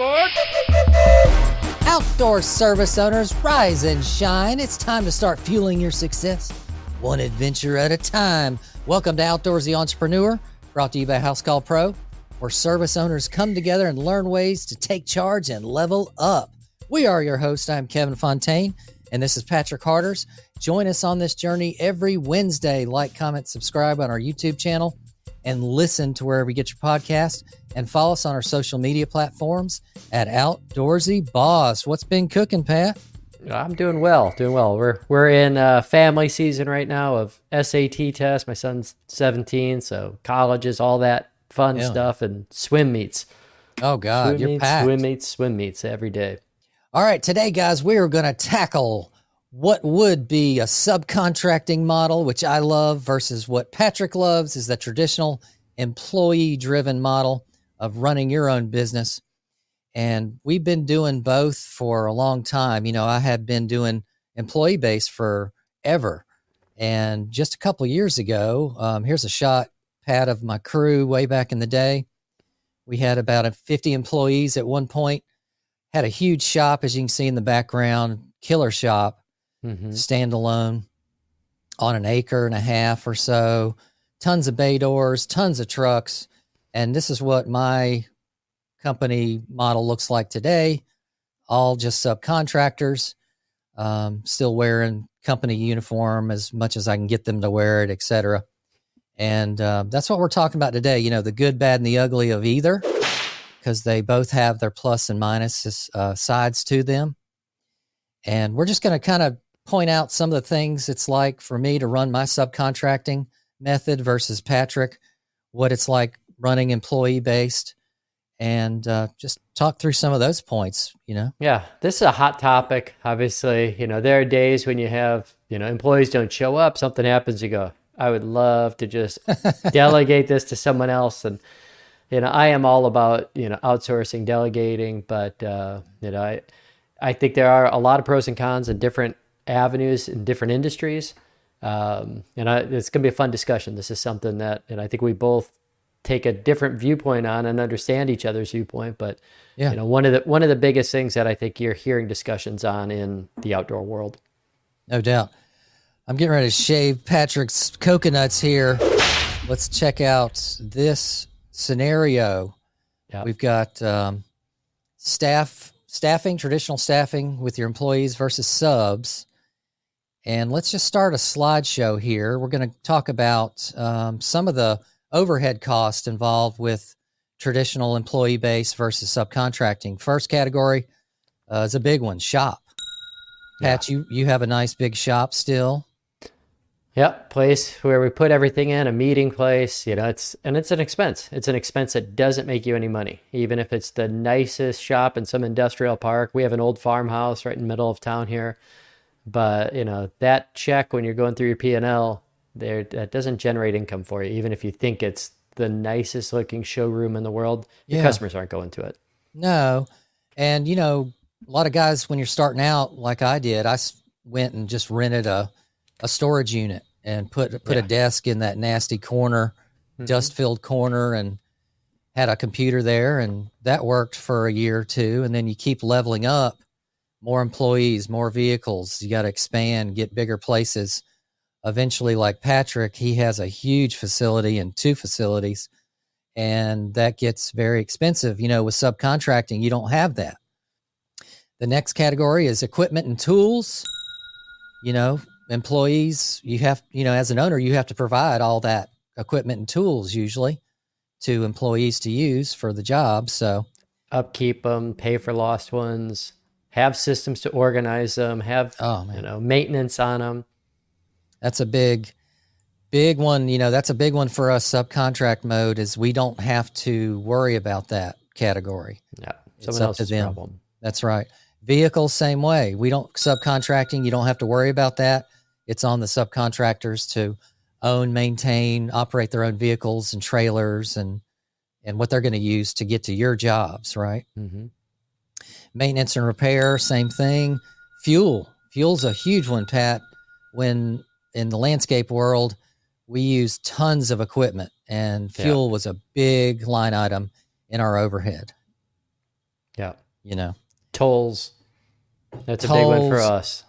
aboard! Outdoor service owners, rise and shine. It's time to start fueling your success, one adventure at a time. Welcome to Outdoorsy Entrepreneur, brought to you by Housecall Pro, where service owners come together and learn ways to take charge and level up. We are your hosts. I'm Kevin Fontaine, and this is Patrick Harders. Join us on this journey every Wednesday. Like, comment, subscribe on our YouTube channel, and listen to wherever you get your podcast, and follow us on our social media platforms at Outdoorsy Boss. What's been cooking, Pat? I'm doing well. We're in family season right now of SAT tests. My son's 17, so colleges, all that fun stuff, and swim meets. Oh God, you're packed. Swim meets every day. All right, today, guys, we are going to tackle what would be a subcontracting model, which I love, versus what Patrick loves is the traditional employee-driven model of running your own business. And we've been doing both for a long time. You know, I had been doing employee-based forever. And just a couple of years ago, here's a shot, Pat, of my crew way back in the day. We had about 50 employees at one point, had a huge shop, as you can see in the background, killer shop. Standalone on an acre and a half or so, tons of bay doors, tons of trucks. And this is what my company model looks like today. All just subcontractors, still wearing company uniform as much as I can get them to wear it, etc. And that's what we're talking about today. You know, the good, bad, and the ugly of either, because they both have their plus and minus sides to them. And we're just going to kind of point out some of the things it's like for me to run my subcontracting method versus Patrick, what it's like running employee-based, and just talk through some of those points, you know? Yeah, this is a hot topic. Obviously, you know, there are days when you have, you know, employees don't show up, something happens, you go, I would love to just delegate this to someone else. And, you know, I am all about, you know, outsourcing, delegating, but, you know, I think there are a lot of pros and cons in different avenues in different industries. And it's going to be a fun discussion. This is something that, and I think we both take a different viewpoint on and understand each other's viewpoint. But, you know, one of the biggest things that I think you're hearing discussions on in the outdoor world. No doubt. I'm getting ready to shave Patrick's coconuts here. Let's check out this scenario. Yep. We've got staffing, traditional staffing with your employees versus subs. And let's just start a slideshow here. We're going to talk about some of the overhead costs involved with traditional employee base versus subcontracting. First category is a big one, shop. Pat, you have a nice big shop still. Yep, place where we put everything in, a meeting place, you know, it's an expense. It's an expense that doesn't make you any money. Even if it's the nicest shop in some industrial park. We have an old farmhouse right in the middle of town here. But, you know, that check when you're going through your P&L, that doesn't generate income for you. Even if you think it's the nicest looking showroom in the world, your customers aren't going to it. No. And, you know, a lot of guys, when you're starting out, like I did, I went and just rented a storage unit and put a desk in that nasty corner, dust-filled corner, and had a computer there, and that worked for a year or two. And then you keep leveling up, more employees, more vehicles. You got to expand, get bigger places. Eventually, like Patrick, he has a huge facility and 2 facilities, and that gets very expensive. You know, with subcontracting, you don't have that. The next category is equipment and tools. You know, employees, you have, you know, as an owner, you have to provide all that equipment and tools usually to employees to use for the job. So upkeep them, pay for lost ones, have systems to organize them, have, you know, maintenance on them. That's a big one. You know, that's a big one for us. Subcontract mode is we don't have to worry about that category. Yeah. Someone else's problem. That's right. Vehicles, same way. We don't subcontracting. You don't have to worry about that. It's on the subcontractors to own, maintain, operate their own vehicles and trailers and what they're going to use to get to your jobs, right? Mm-hmm. Maintenance and repair, same thing. Fuel's a huge one, Pat. When in the landscape world, we use tons of equipment, and fuel was a big line item in our overhead. Yeah. you know. Tolls. That's a big one for Tolls. us.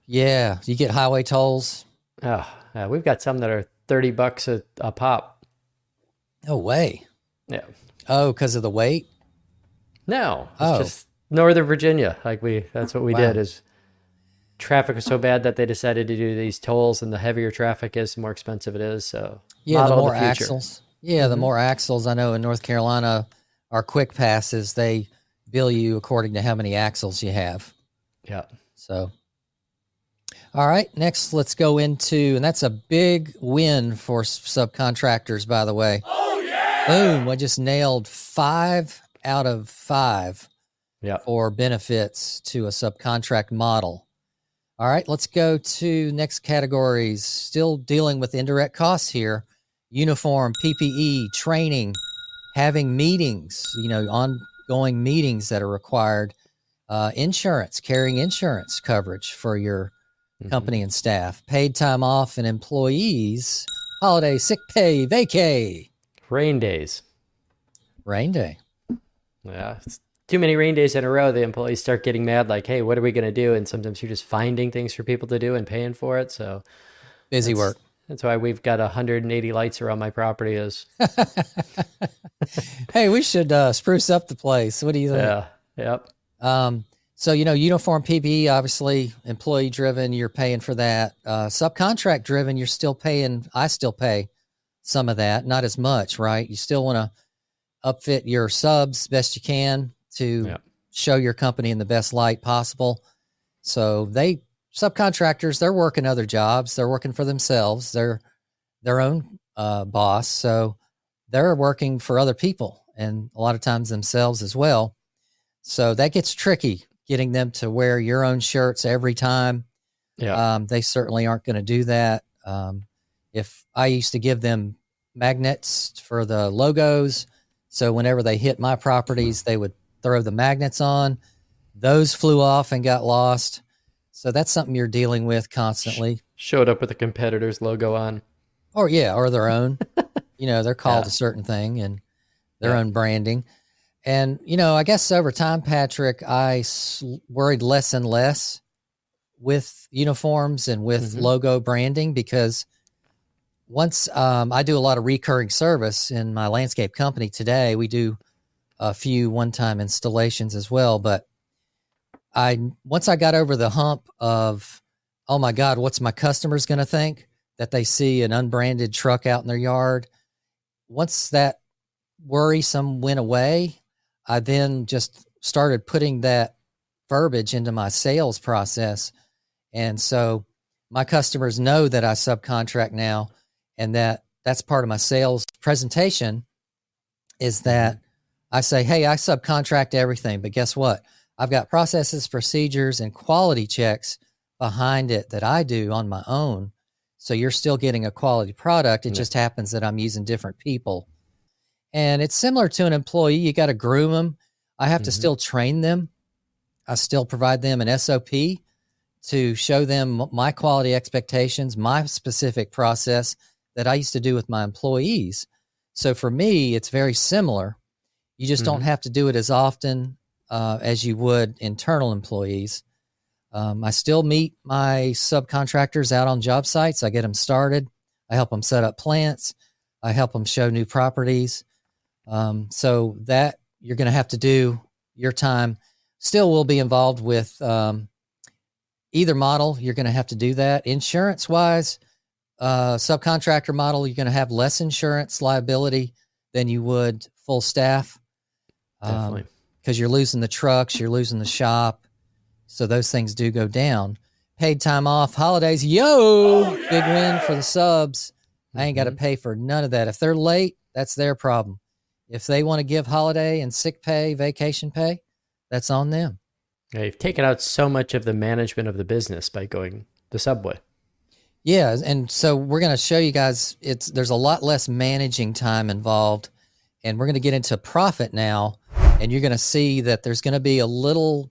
Yeah, you get highway tolls. Oh, yeah, we've got some that are $30 a pop. No way. Yeah. Oh, because of the weight? No, it's Oh, just Northern Virginia. That's what we did wow. is traffic was so bad that they decided to do these tolls, and the heavier traffic is, the more expensive it is. So Yeah, the model of the more future. axles. Yeah, the more axles. I know in North Carolina, our quick passes, they bill you according to how many axles you have. Yeah. So, all right, next let's go into, and that's a big win for subcontractors, by the way. Oh, yeah. Boom, I just nailed 5 out of 5 Yeah. for benefits to a subcontract model. All right, let's go to next categories. Still dealing with indirect costs here. Uniform, PPE, training, having meetings, ongoing meetings that are required. Insurance, carrying insurance coverage for your company and staff. Paid time off and employees. Holiday, sick pay, vacay. Rain days. Rain day. Yeah. It's too many rain days in a row. The employees start getting mad, like, hey, what are we going to do? And sometimes you're just finding things for people to do and paying for it. So Busy work. That's why we've got 180 lights around my property. Hey, we should spruce up the place. What do you think? Yeah. Yep. So, uniform PPE, obviously employee driven, you're paying for that. Subcontract driven, you're still paying. I still pay some of that, not as much, right? You still want to upfit your subs best you can to show your company in the best light possible. So subcontractors, they're working other jobs. They're working for themselves. They're their own boss. So they're working for other people and a lot of times themselves as well. So that gets tricky, getting them to wear your own shirts every time. Yeah. They certainly aren't going to do that. If I used to give them magnets for the logos, so whenever they hit my properties, they would throw the magnets on. Those flew off and got lost. So that's something you're dealing with constantly. Showed up with a competitor's logo on. Or their own. They're called a certain thing and their own branding. And, I guess over time, Patrick, I worried less and less with uniforms and with logo branding because once I do a lot of recurring service in my landscape company today, we do a few one-time installations as well. But once I got over the hump of, oh my God, what's my customers going to think that they see an unbranded truck out in their yard? Once that worrisome went away, I then just started putting that verbiage into my sales process. And so my customers know that I subcontract now, and that's part of my sales presentation is that I say, hey, I subcontract everything, but guess what? I've got processes, procedures, and quality checks behind it that I do on my own. So you're still getting a quality product. It just happens that I'm using different people. And it's similar to an employee. You got to groom them. I have to still train them. I still provide them an SOP to show them my quality expectations, my specific process that I used to do with my employees. So for me, it's very similar. You just don't have to do it as often as you would internal employees. I still meet my subcontractors out on job sites. I get them started. I help them set up plants. I help them show new properties. So that you're going to have to do your time. Still will be involved with either model. You're going to have to do that. Insurance wise, subcontractor model, you're going to have less insurance liability than you would full staff. Definitely. Because you're losing the trucks, you're losing the shop. So those things do go down. Paid time off, holidays, big win for the subs. I ain't got to pay for none of that. If they're late, that's their problem. If they want to give holiday and sick pay, vacation pay, that's on them. Yeah, you've taken out so much of the management of the business by going the subway. Yeah, and so we're going to show you guys there's a lot less managing time involved, and we're going to get into profit now, and you're going to see that there's going to be a little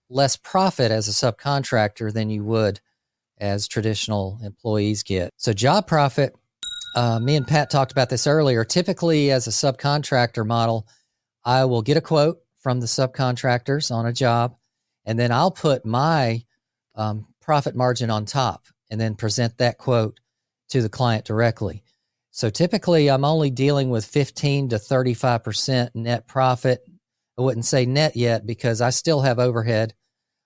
less profit as a subcontractor than you would as traditional employees get. So job profit, me and Pat talked about this earlier. Typically as a subcontractor model, I will get a quote from the subcontractors on a job, and then I'll put my profit margin on top and then present that quote to the client directly. So typically I'm only dealing with 15 to 35% net profit. I wouldn't say net yet because I still have overhead.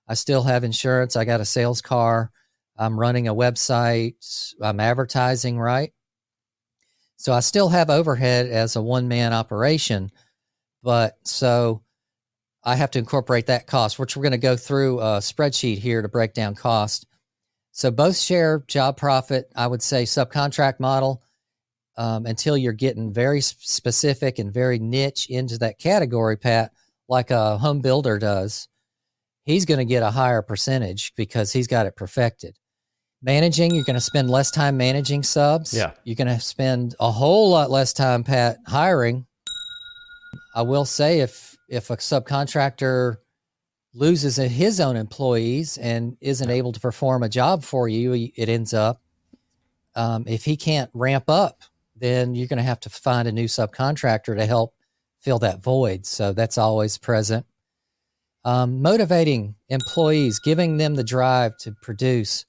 I still have insurance. I got a sales car. I'm running a website. I'm advertising, right? So I still have overhead as a one-man operation, but so I have to incorporate that cost, which we're going to go through a spreadsheet here to break down cost. So both share job profit, I would say subcontract model, until you're getting very specific and very niche into that category, Pat, like a home builder does. He's going to get a higher percentage because he's got it perfected. Managing, you're going to spend less time managing subs. Yeah. You're going to spend a whole lot less time, Pat, hiring. I will say if a subcontractor loses his own employees and isn't able to perform a job for you, it ends up, if he can't ramp up, then you're going to have to find a new subcontractor to help fill that void. So that's always present. Motivating employees, giving them the drive to produce.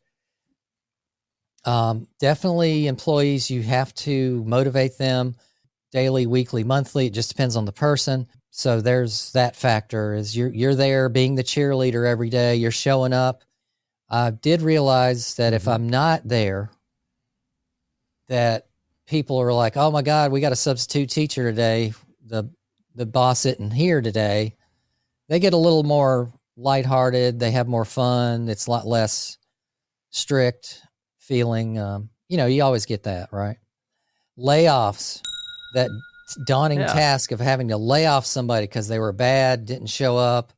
Definitely employees, you have to motivate them daily, weekly, monthly. It just depends on the person. So there's that factor is you're there being the cheerleader every day. You're showing up. I did realize that if I'm not there, that people are like, oh my God, we got a substitute teacher today. The boss isn't here today. They get a little more lighthearted. They have more fun. It's a lot less strict feeling. You always get that, right? Layoffs, that daunting task of having to lay off somebody because they were bad, didn't show up,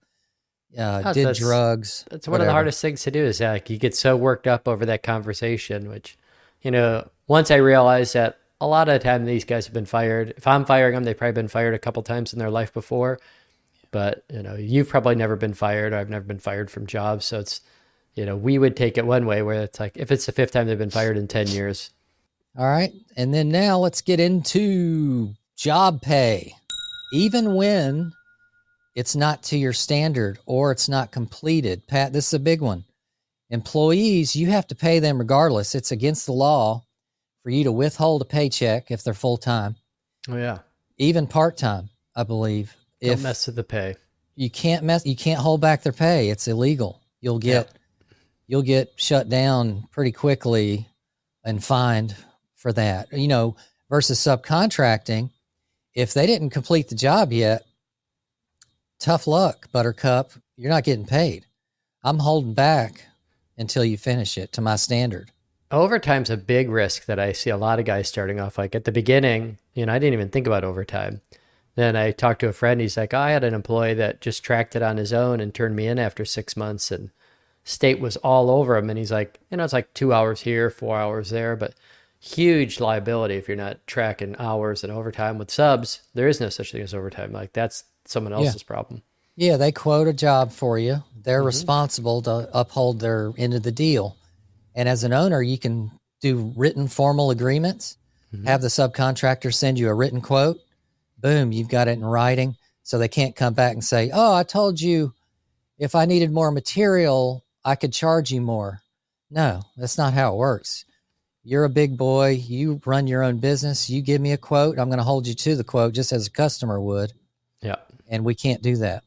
did drugs. That's one of the hardest things to do is like you get so worked up over that conversation, which, once I realized that a lot of the time these guys have been fired. If I'm firing them, they've probably been fired a couple times in their life before. But, you've probably never been fired. Or I've never been fired from jobs. So it's, we would take it one way where it's like, if it's the fifth time they've been fired in 10 years. All right. And then now let's get into job pay. Even when it's not to your standard or it's not completed. Pat, this is a big one. Employees, you have to pay them regardless. It's against the law for you to withhold a paycheck if they're full-time. Oh, yeah. Even part-time, I believe. Don't mess with the pay. You can't hold back their pay. It's illegal. You'll get shut down pretty quickly and fined for that. Versus subcontracting, if they didn't complete the job yet, tough luck, Buttercup. You're not getting paid. I'm holding back until you finish it to my standard. Overtime's a big risk that I see a lot of guys starting off. Like at the beginning, I didn't even think about overtime. Then I talked to a friend. He's like, I had an employee that just tracked it on his own and turned me in after 6 months, and state was all over him. And he's like, it's like 2 hours here, 4 hours there, but huge liability if you're not tracking hours and overtime. With subs, there is no such thing as overtime. Like that's someone else's problem. Yeah, they quote a job for you. They're responsible to uphold their end of the deal. And as an owner, you can do written formal agreements, have the subcontractor send you a written quote. Boom, you've got it in writing. So they can't come back and say, oh, I told you if I needed more material, I could charge you more. No, that's not how it works. You're a big boy. You run your own business. You give me a quote. I'm going to hold you to the quote just as a customer would. Yeah. And we can't do that.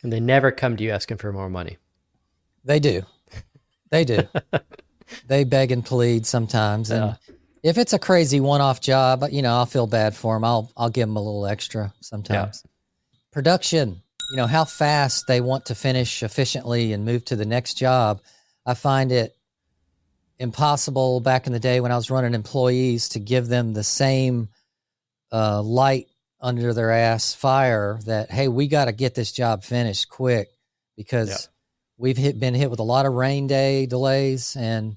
And they never come to you asking for more money. They do. They do. They beg and plead sometimes. And if it's a crazy one-off job, I'll feel bad for them. I'll give them a little extra sometimes. Yeah. Production, how fast they want to finish efficiently and move to the next job. I find it impossible back in the day when I was running employees to give them the same light under their ass fire that, hey, we got to get this job finished quick because we've been hit with a lot of rain day delays. And,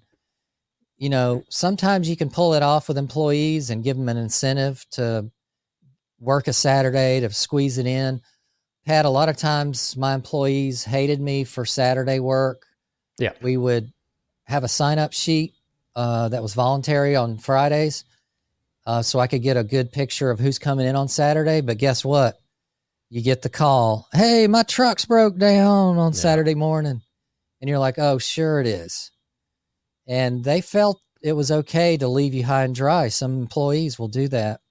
sometimes you can pull it off with employees and give them an incentive to work a Saturday to squeeze it in. Pat, a lot of times my employees hated me for Saturday work. Yeah. We would have a sign-up sheet that was voluntary on Fridays so I could get a good picture of who's coming in on Saturday. But guess what? you get the call, hey, my truck's broke down on Yeah. Saturday morning. And you're like, oh, sure it is. And they felt it was okay to leave you high and dry. Some employees will do that.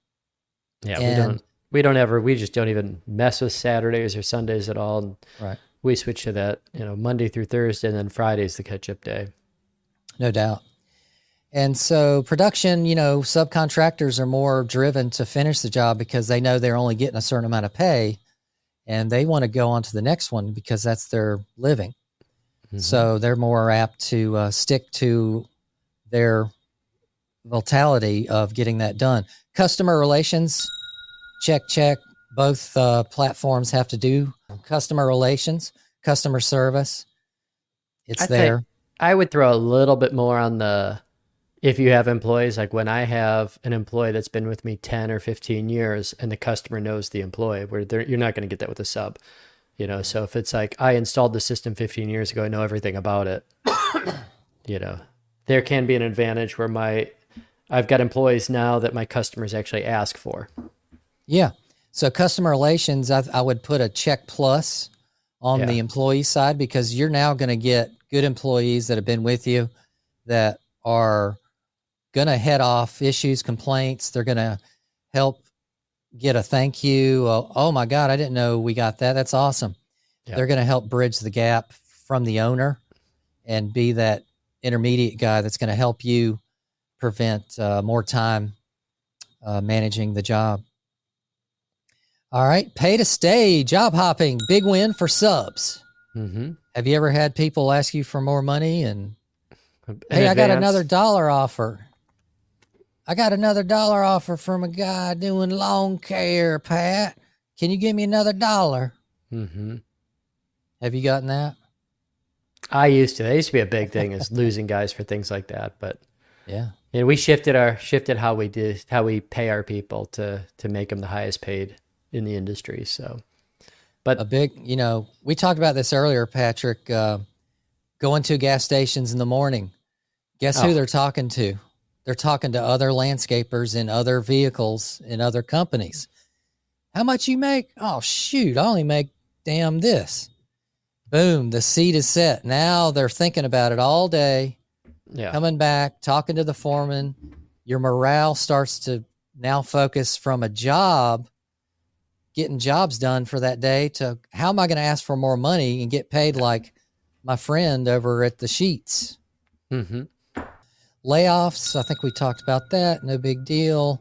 Yeah, And we just don't even mess with Saturdays or Sundays at all. And right. we switch to that, Monday through Thursday, and then Friday's the catch-up day. No doubt. And so production, subcontractors are more driven to finish the job because they know they're only getting a certain amount of pay, and they want to go on to the next one because that's their living. Mm-hmm. So they're more apt to stick to their mentality of getting that done. Customer relations, check. Both platforms have to do customer relations, customer service. It's there. I would throw a little bit more on if you have employees, like when I have an employee that's been with me 10 or 15 years and the customer knows the employee, you're not going to get that with a sub. So if it's like, I installed the system 15 years ago, I know everything about it, there can be an advantage where I've got employees now that my customers actually ask for. Yeah. So customer relations, I would put a check plus on the employee side, because you're now going to get good employees that have been with you that are going to head off issues, complaints. They're going to help get a thank you. Oh my God, I didn't know we got that. That's awesome. Yep. They're going to help bridge the gap from the owner and be that intermediate guy that's going to help you prevent more time managing the job. All right. Pay to stay, job hopping, big win for subs. Mm-hmm. Have you ever had people ask you for more money and hey, I got another dollar offer. I got another dollar offer from a guy doing lawn care, Pat. Can you give me another $1? Mm-hmm. Have you gotten that? I used to. That used to be a big thing, is losing guys for things like that. But yeah, we shifted how we pay our people to make them the highest paid in the industry. So, but a big, we talked about this earlier, Patrick. Going to gas stations in the morning. Guess who they're talking to? They're talking to other landscapers in other vehicles in other companies. How much you make? Oh, shoot, I only make damn this. Boom, the seat is set. Now they're thinking about it all day, coming back, talking to the foreman. Your morale starts to now focus from a job, getting jobs done for that day, to how am I going to ask for more money and get paid like my friend over at the Sheets? Mm-hmm. Layoffs, I think we talked about that. No big deal.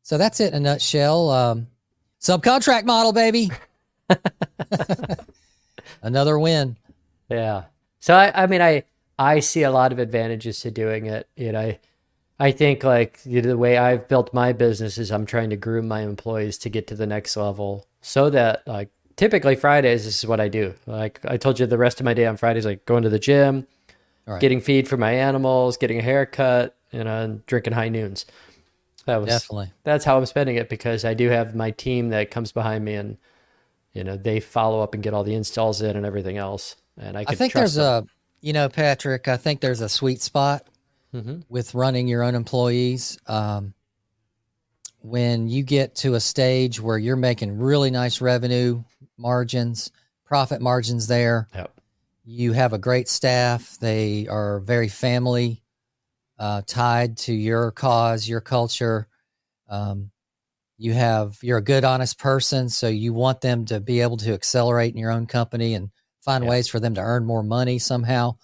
So that's it in a nutshell. Subcontract model, baby. Another win. Yeah. So I see a lot of advantages to doing it. I think like the way I've built my business is I'm trying to groom my employees to get to the next level, so that like typically Fridays, this is what I do. Like I told you, the rest of my day on Fridays, like going to the gym, getting feed for my animals, getting a haircut, and drinking high noons. That's how I'm spending it, because I do have my team that comes behind me, and they follow up and get all the installs in and everything else. And I think there's Patrick, I think there's a sweet spot with running your own employees. When you get to a stage where you're making really nice revenue margins, profit margins there. Yep. You have a great staff. They are very family tied to your cause, your culture. You're a good, honest person, so you want them to be able to accelerate in your own company and find ways for them to earn more money somehow.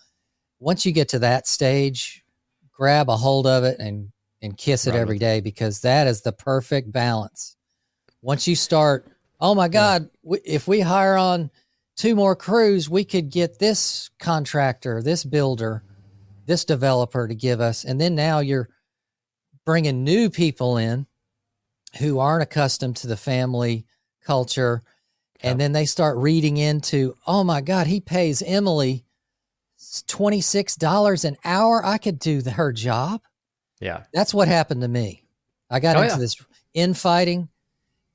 Once you get to that stage, grab a hold of it and kiss it every day, because that is the perfect balance. Once you start, oh my God, if we hire on 2 more crews, we could get this contractor, this builder, this developer to give us. And then now you're bringing new people in who aren't accustomed to the family culture. And then they start reading into, oh my God, he pays Emily $26 an hour. I could do her job. Yeah. That's what happened to me. I got into this infighting,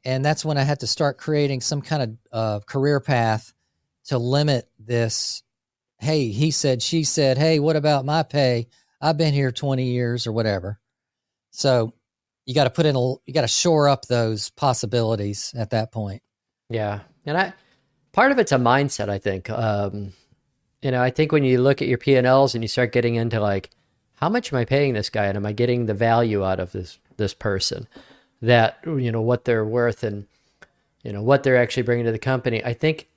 and that's when I had to start creating some kind of career path to limit this. Hey, he said, she said, hey, what about my pay? I've been here 20 years or whatever. So you got to you got to shore up those possibilities at that point. Yeah. And part of it's a mindset, I think. I think when you look at your P&Ls and you start getting into like, how much am I paying this guy, and am I getting the value out of this person, that what they're worth, and what they're actually bringing to the company. I think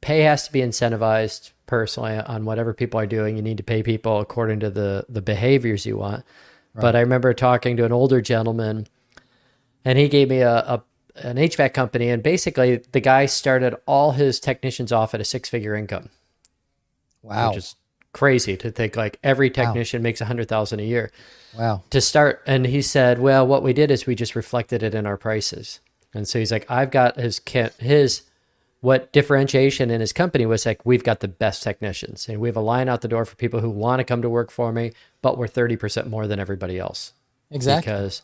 pay has to be incentivized personally on whatever people are doing. You need to pay people according to the behaviors you want. Right. But I remember talking to an older gentleman, and he gave me an HVAC company, and basically the guy started all his technicians off at a 6-figure income. Wow. Which is crazy to think, like every technician makes $100,000 a year. Wow. To start. And he said, well, what we did is we just reflected it in our prices. And so he's like, I've got what differentiation in his company was like, we've got the best technicians, and we have a line out the door for people who want to come to work for me, but we're 30% more than everybody else. Exactly. Because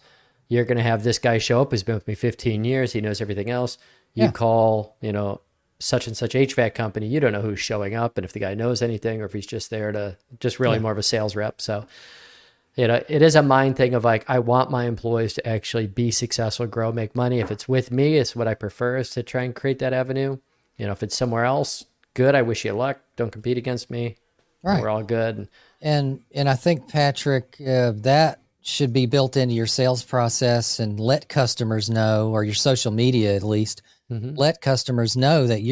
you're going to have this guy show up who's been with me 15 years. He knows everything else. You call, such and such HVAC company. You don't know who's showing up and if the guy knows anything or if he's just there to just really more of a sales rep. So, it is a mind thing of like, I want my employees to actually be successful, grow, make money. If it's with me, it's what I prefer, is to try and create that avenue. If it's somewhere else, good. I wish you luck. Don't compete against me. Right. We're all good. And I think, Patrick, that should be built into your sales process, and let customers know, or your social media at least, let customers know that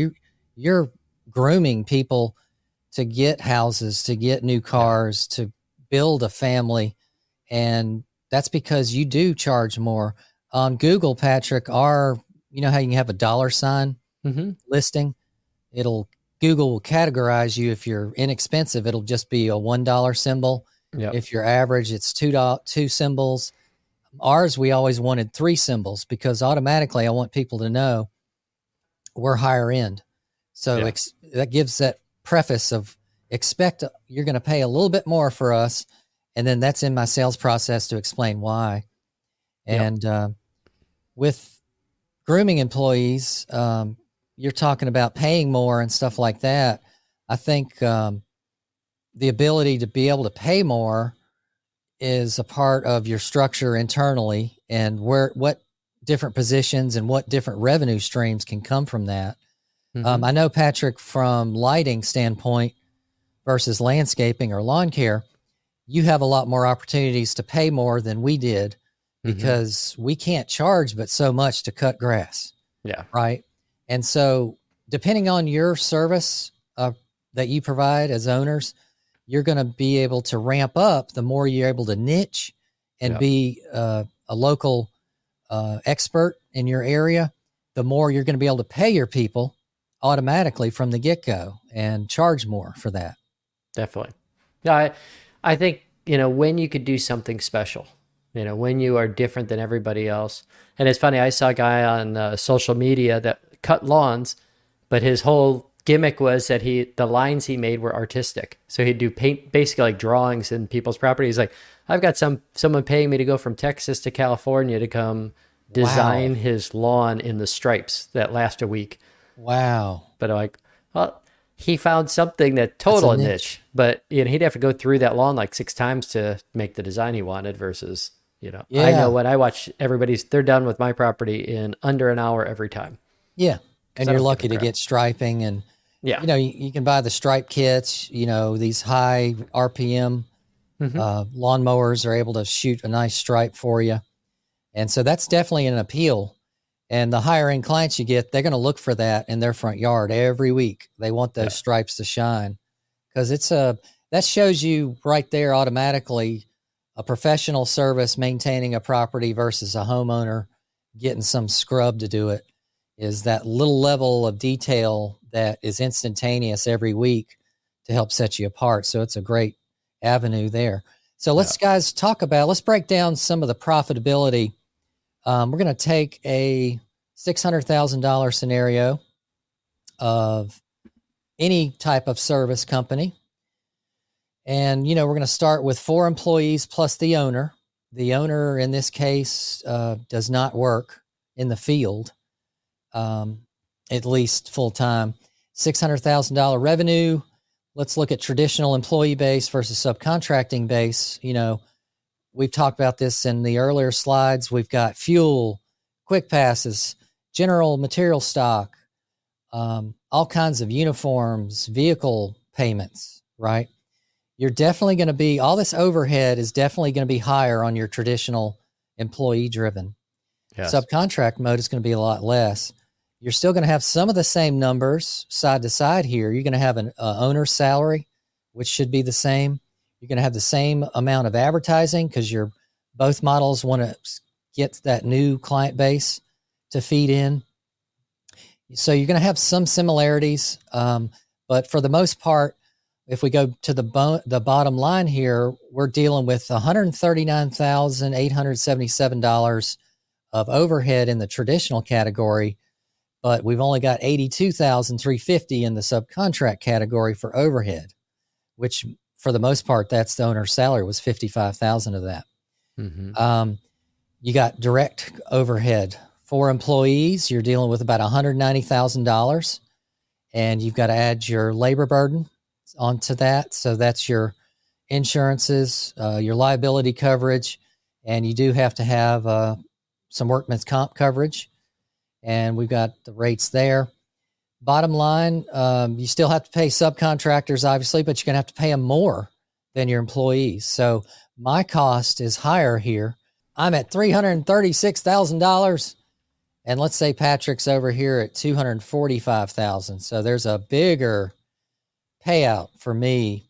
you're grooming people to get houses, to get new cars, to build a family. And that's because you do charge more. On Google, Patrick, how you can have a $sign listing? Google will categorize you. If you're inexpensive, it'll just be a $1 symbol. Yep. If you're average, it's two symbols. Ours, we always wanted 3 symbols, because automatically I want people to know we're higher end. So that gives that preface of, expect you're going to pay a little bit more for us. And then that's in my sales process to explain why. And with grooming employees, you're talking about paying more and stuff like that. I think the ability to be able to pay more is a part of your structure internally, and what different positions and what different revenue streams can come from that. I know, Patrick, from lighting standpoint versus landscaping or lawn care, you have a lot more opportunities to pay more than we did, because we can't charge but so much to cut grass. Yeah. Right. And so depending on your service that you provide as owners, you're going to be able to ramp up the more you're able to niche and be a local expert in your area, the more you're going to be able to pay your people automatically from the get-go and charge more for that. Definitely. Yeah, I think, when you could do something special, when you are different than everybody else. And it's funny, I saw a guy on social media that cut lawns, but his whole gimmick was that the lines he made were artistic. So he'd do paint, basically like drawings in people's property. He's like, I've got someone paying me to go from Texas to California to come design his lawn in the stripes that last a week. Wow. But I'm like, well, he found something that total niche, but he'd have to go through that lawn like 6 times to make the design he wanted versus, I know when I watch they're done with my property in under an hour every time. Yeah. And you're lucky to get striping, and you can buy the stripe kits, these high RPM lawnmowers are able to shoot a nice stripe for you. And so that's definitely an appeal. And the higher end clients you get, they're going to look for that in their front yard every week. They want those stripes to shine, because that shows you right there automatically a professional service maintaining a property versus a homeowner getting some scrub to do it. Is that little level of detail that is instantaneous every week to help set you apart. So it's a great avenue there. So let's break down some of the profitability. We're going to take a $600,000 scenario of any type of service company. And, we're going to start with 4 employees plus the owner. The owner in this case does not work in the field, at least full time. $600,000 revenue. Let's look at traditional employee base versus subcontracting base. We've talked about this in the earlier slides. We've got fuel, quick passes, general material stock, all kinds of uniforms, vehicle payments, right? You're definitely going to be, all this overhead is definitely going to be higher on your traditional employee driven. Yes. Subcontract mode is going to be a lot less. You're still going to have some of the same numbers side to side here. You're going to have an owner's salary, which should be the same. You're going to have the same amount of advertising because both models want to get that new client base to feed in. So you're going to have some similarities, but for the most part, if we go to the bottom line here, we're dealing with $139,877 of overhead in the traditional category, but we've only got $82,350 in the subcontract category for overhead, which for the most part, that's the owner's salary was $55,000 of that. Mm-hmm. You got direct overhead for employees. You're dealing with about $190,000, and you've got to add your labor burden onto that. So that's your insurances, your liability coverage, and you do have to have some workman's comp coverage. And we've got the rates there. Bottom line, you still have to pay subcontractors, obviously, but you're going to have to pay them more than your employees. So my cost is higher here. I'm at $336,000. And let's say Patrick's over here at $245,000. So there's a bigger payout for me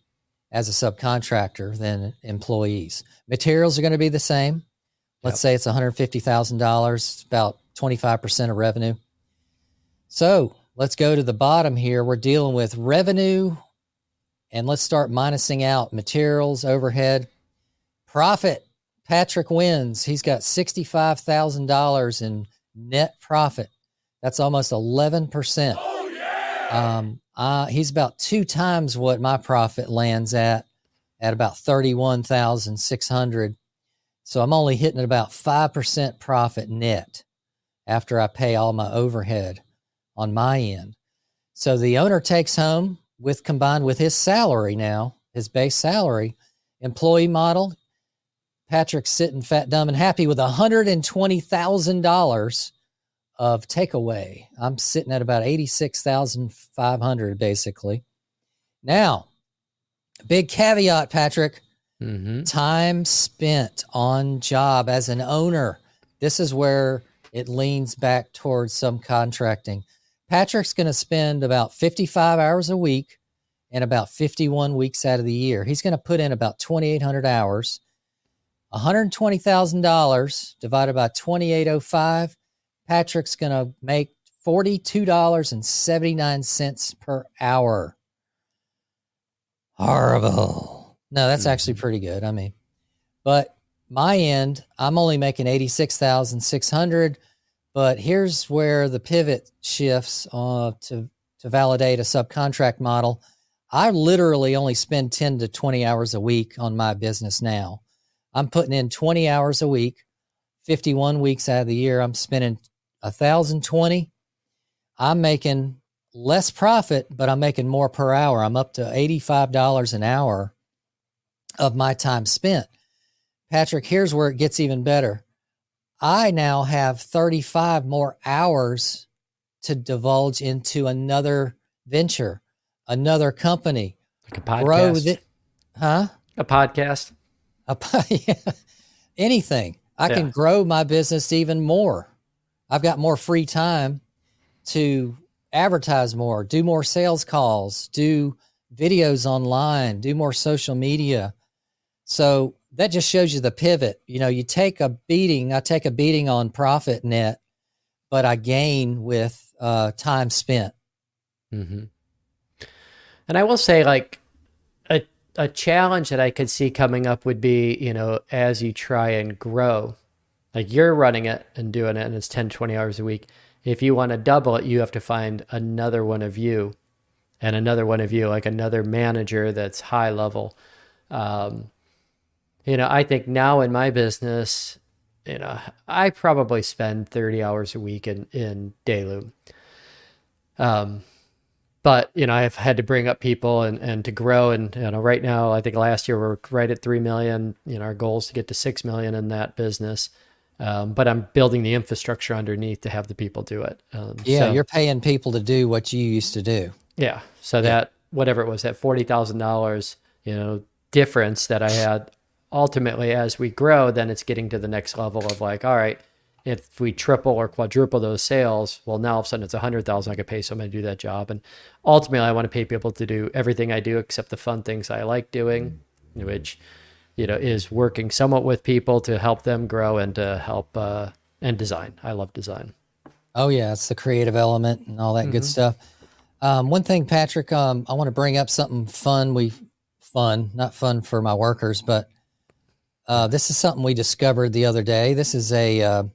as a subcontractor than employees. Materials are going to be the same. Let's say it's $150,000, about 25% of revenue. So let's go to the bottom here. We're dealing with revenue, and let's start minusing out materials, overhead, profit. Patrick wins. He's got $65,000 in net profit. That's almost 11%. Oh, yeah! He's about 2 times what my profit lands at about 31,600. So I'm only hitting about 5% profit net after I pay all my overhead on my end. So the owner takes home, combined with his salary now, his base salary, employee model, Patrick's sitting fat, dumb, and happy with $120,000 of takeaway. I'm sitting at about $86,500 basically. Now, big caveat, Patrick. Mm-hmm. Time spent on job as an owner. This is where it leans back towards subcontracting. Patrick's going to spend about 55 hours a week and about 51 weeks out of the year. He's going to put in about 2,800 hours. $120,000 divided by 2,805. Patrick's going to make $42.79 per hour. Horrible. No, that's actually pretty good. I mean, but my end, I'm only making 86,600. But here's where the pivot shifts to validate a subcontract model. I literally only spend 10 to 20 hours a week on my business now. I'm putting in 20 hours a week, 51 weeks out of the year. I'm spending 1,020. I'm making less profit, but I'm making more per hour. I'm up to $85 an hour of my time spent. Patrick, here's where it gets even better. I now have 35 more hours to divulge into another venture, another company. Like a podcast. A podcast. Yeah, anything. I can grow my business even more. I've got more free time to advertise more, do more sales calls, do videos online, do more social media. So that just shows you the pivot. You know, you take a beating. I take a beating on profit net, but I gain with time spent. Mm-hmm. And I will say, like, a challenge that I could see coming up would be, you know, as you try and grow, like you're running it and doing it and it's 10, 20 hours a week. If you want to double it, you have to find another one of you and another one of you, like another manager that's high level. You know, I think now in my business, you know, I probably spend 30 hours a week in Dayloo. But, you know, I've had to bring up people and to grow. And, you know, right now, I think last year we're right at 3 million. You know, our goal is to get to 6 million in that business. but I'm building the infrastructure underneath to have the people do it. Yeah, you're paying people to do what you used to do. Yeah. So that, whatever it was, that $40,000, difference that I had, ultimately, as we grow, then it's getting to the next level of like, all right, if we triple or quadruple those sales, well, now all of a sudden it's 100,000. I could pay someone to do that job. And ultimately I want to pay people to do everything I do except the fun things I like doing, which, is working somewhat with people to help them grow and to help, and design. I love design. Oh yeah. It's the creative element and all that good stuff. One thing, Patrick, I want to bring up something not fun for my workers, but this is something we discovered the other day. This is a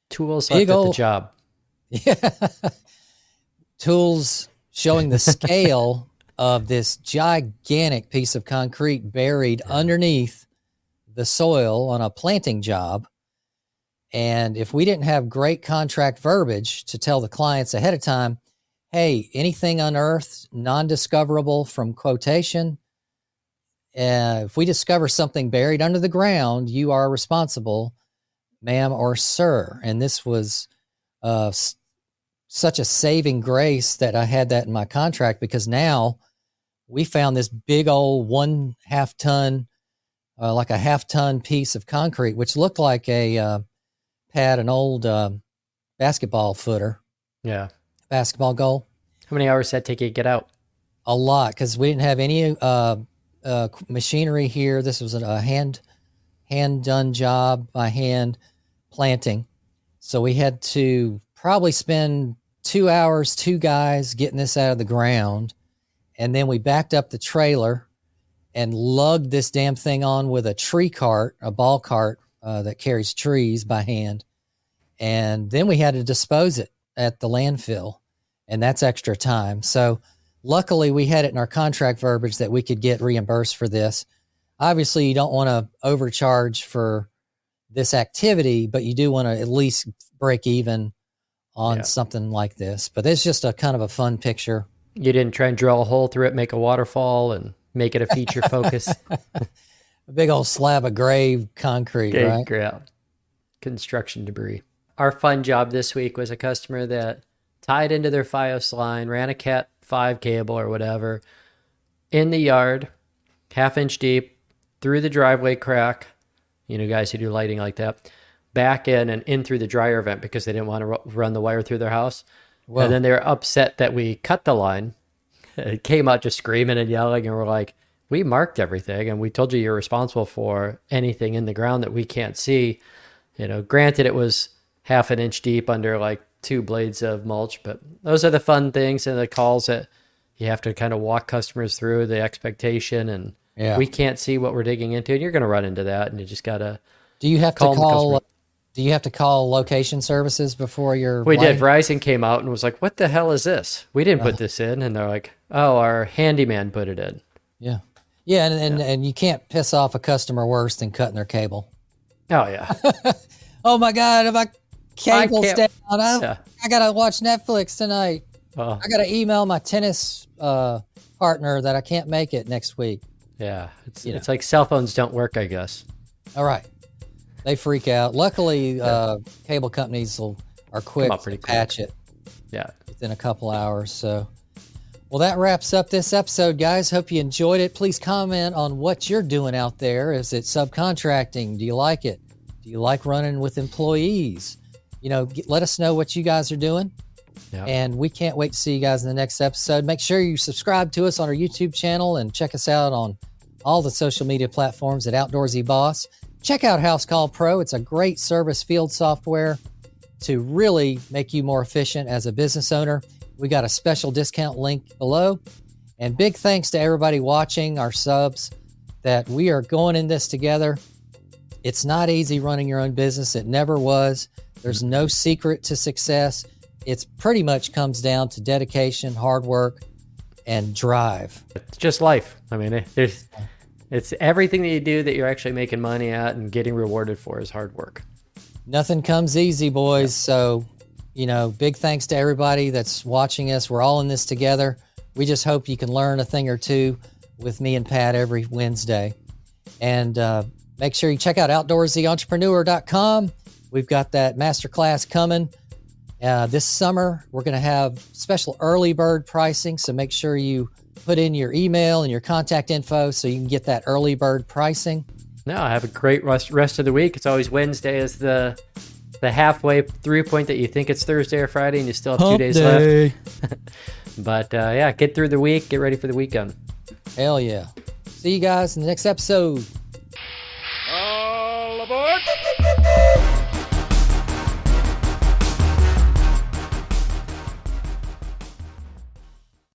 tools left at the job. Yeah, tools showing the scale of this gigantic piece of concrete buried underneath the soil on a planting job. And if we didn't have great contract verbiage to tell the clients ahead of time, hey, anything unearthed, non-discoverable from quotation, if we discover something buried under the ground, you are responsible, ma'am or sir. And this was such a saving grace that I had that in my contract, because now we found this big old 1/2 ton, like a 1/2 ton piece of concrete, which looked like an old basketball footer. Yeah. Basketball goal. How many hours did that take you to get out? A lot, because we didn't have any machinery here. This was a hand done job by hand planting. So we had to probably spend 2 hours, 2 guys getting this out of the ground. And then we backed up the trailer and lugged this damn thing on with a tree cart, a ball cart that carries trees by hand. And then we had to dispose it at the landfill, and that's extra time. So luckily we had it in our contract verbiage that we could get reimbursed for this. Obviously you don't want to overcharge for this activity, but you do want to at least break even on something like this. But it's just a kind of a fun picture. You didn't try and drill a hole through it, make a waterfall, and make it a feature focus. A big old slab of gray concrete, right? Yeah. Construction debris. Our fun job this week was a customer that tied into their FiOS line, ran a Cat 5 cable or whatever in the yard, 1/2 inch deep, through the driveway crack, guys who do lighting like that, back in and in through the dryer vent because they didn't want to run the wire through their house. Whoa. And then they were upset that we cut the line. It came out just screaming and yelling, and we're like, we marked everything and we told you you're responsible for anything in the ground that we can't see. Granted it was 1/2 inch deep under like 2 blades of mulch, but those are the fun things and the calls that you have to kind of walk customers through, the expectation, and we can't see what we're digging into, and you're going to run into that, and you just got to Do you have to call location services before your We did. Verizon came out and was like, what the hell is this? We didn't put this in. And they're like, oh, our handyman put it in. Yeah. Yeah, and you can't piss off a customer worse than cutting their cable. Oh, yeah. Oh, my God, my cable's down. I got to watch Netflix tonight. I got to email my tennis partner that I can't make it next week. Yeah, it's like cell phones don't work, I guess. All right. They freak out. Luckily, cable companies are quick to patch it. Yeah. Within a couple hours. So, well, that wraps up this episode, guys. Hope you enjoyed it. Please comment on what you're doing out there. Is it subcontracting? Do you like it? Do you like running with employees? Let us know what you guys are doing. Yeah. And we can't wait to see you guys in the next episode. Make sure you subscribe to us on our YouTube channel and check us out on all the social media platforms at Outdoorsy Boss. Check out Housecall Pro. It's a great service field software to really make you more efficient as a business owner. We got a special discount link below. And big thanks to everybody watching, our subs, that we are going in this together. It's not easy running your own business. It never was. There's no secret to success. It's pretty much comes down to dedication, hard work, and drive. It's just life. I mean, it's everything that you do that you're actually making money at and getting rewarded for is hard work. Nothing comes easy, boys. So, big thanks to everybody that's watching us. We're all in this together. We just hope you can learn a thing or two with me and Pat every Wednesday. And make sure you check out OutdoorsYentrepreneur.com. We've got that masterclass coming this summer. We're going to have special early bird pricing, so make sure you put in your email and your contact info so you can get that early bird pricing. No, have a great rest of the week. It's always Wednesday is the halfway through point that you think it's Thursday or Friday and you still have 2 days left. But yeah, get through the week, get ready for the weekend. Hell yeah. See you guys in the next episode.